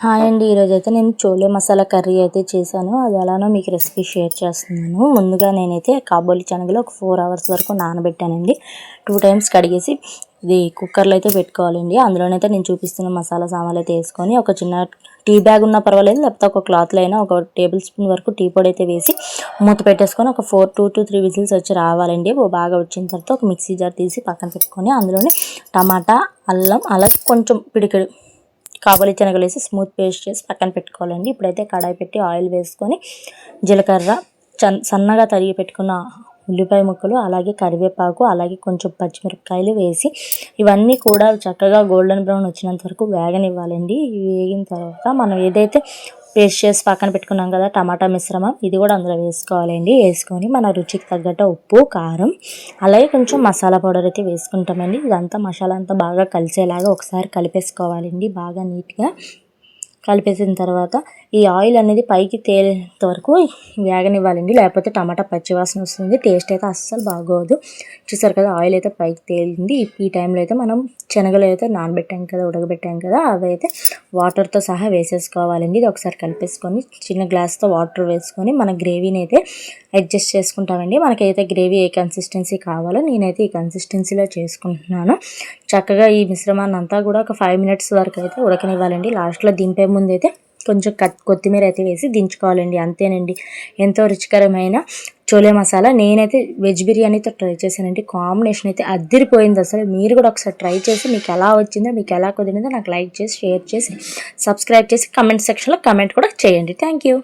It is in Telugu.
హాయ్ అండి. ఈరోజైతే నేను చోలే మసాలా కర్రీ అయితే చేశాను. అది ఎలానో మీకు రెసిపీ షేర్ చేస్తున్నాను. ముందుగా నేనైతే కాబోలి శనగలు ఒక 4 అవర్స్ వరకు నానబెట్టానండి. 2 టైమ్స్ కడిగేసి ఇది కుక్కర్లో అయితే పెట్టుకోవాలండి. అందులోనైతే నేను చూపిస్తున్న మసాలా సామాన్లు అయితే వేసుకొని ఒక చిన్న టీ బ్యాగ్ ఉన్నా పర్వాలేదు, లేకపోతే ఒక క్లాత్లో అయినా ఒక టేబుల్ స్పూన్ వరకు టీ పొడి అయితే వేసి మూత పెట్టేసుకొని ఒక 2 to 3 విజిల్స్ వచ్చి రావాలండి. బాగా వచ్చిన తర్వాత ఒక మిక్సీ జార్ తీసి పక్కన పెట్టుకొని అందులోని టమాటా, అల్లం, అలాగే కొంచెం పిడికెడు కాబోలి శనగలు వేసి స్మూత్ పేస్ట్ చేసి పక్కన పెట్టుకోవాలండి. ఇప్పుడైతే కడాయి పెట్టి ఆయిల్ వేసుకొని జీలకర్ర, సన్నగా తరిగి పెట్టుకున్న ఉల్లిపాయ ముక్కలు, అలాగే కరివేపాకు, అలాగే కొంచెం పచ్చిమిరపకాయలు వేసి ఇవన్నీ కూడా చక్కగా గోల్డెన్ బ్రౌన్ వచ్చినంత వరకు వేగనివ్వాలండి. వేగిన తర్వాత మనం ఏదైతే పేస్ట్ చేసి పక్కన పెట్టుకున్నాం కదా టమాటా మిశ్రమం, ఇది కూడా అందులో వేసుకోవాలండి. వేసుకొని మన రుచికి తగ్గట్టు ఉప్పు, కారం, అలాగే కొంచెం మసాలా పౌడర్ అయితే వేసుకుంటామండి. ఇదంతా మసాలా అంతా బాగా కలిసేలాగా ఒకసారి కలిపేసుకోవాలండి. బాగా నీట్గా కలిపేసిన తర్వాత ఈ ఆయిల్ అనేది పైకి తేలేంత వరకు వేగనివ్వాలండి. లేకపోతే టమాటా పచ్చివాసన వస్తుంది, టేస్ట్ అయితే అస్సలు బాగోదు. చూసారు కదా ఆయిల్ అయితే పైకి తేలింది. ఈ టైంలో అయితే మనం శనగలు అయితే నానబెట్టాం కదా, ఉడకబెట్టాం కదా, అవి అయితే వాటర్తో సహా వేసేసుకోవాలండి. ఇది ఒకసారి కలిపేసుకొని చిన్న గ్లాస్తో వాటర్ వేసుకొని మన గ్రేవీని అయితే అడ్జస్ట్ చేసుకుంటామండి. మనకైతే గ్రేవీ ఏ కన్సిస్టెన్సీ కావాలో నేనైతే ఈ కన్సిస్టెన్సీలో చేసుకుంటున్నాను. చక్కగా ఈ మిశ్రమాన్ని అంతా కూడా ఒక 5 minutes వరకు అయితే ఉడకనివ్వాలండి. లాస్ట్లో దింపే ముందు అయితే కొంచెం కొత్తిమీర అయితే వేసి దించుకోవాలండి. అంతేనండి, ఎంతో రుచికరమైన చోలే మసాలా. నేనైతే వెజ్ బిర్యానీతో ట్రై చేశానండి. కాంబినేషన్ అయితే అద్దిరిపోయింది అసలు. మీరు కూడా ఒకసారి ట్రై చేసి మీకు ఎలా వచ్చిందో, మీకు ఎలా కుదిరిందో నాకు లైక్ చేసి, షేర్ చేసి, సబ్స్క్రైబ్ చేసి కమెంట్ సెక్షన్లో కమెంట్ కూడా చేయండి. Thank you.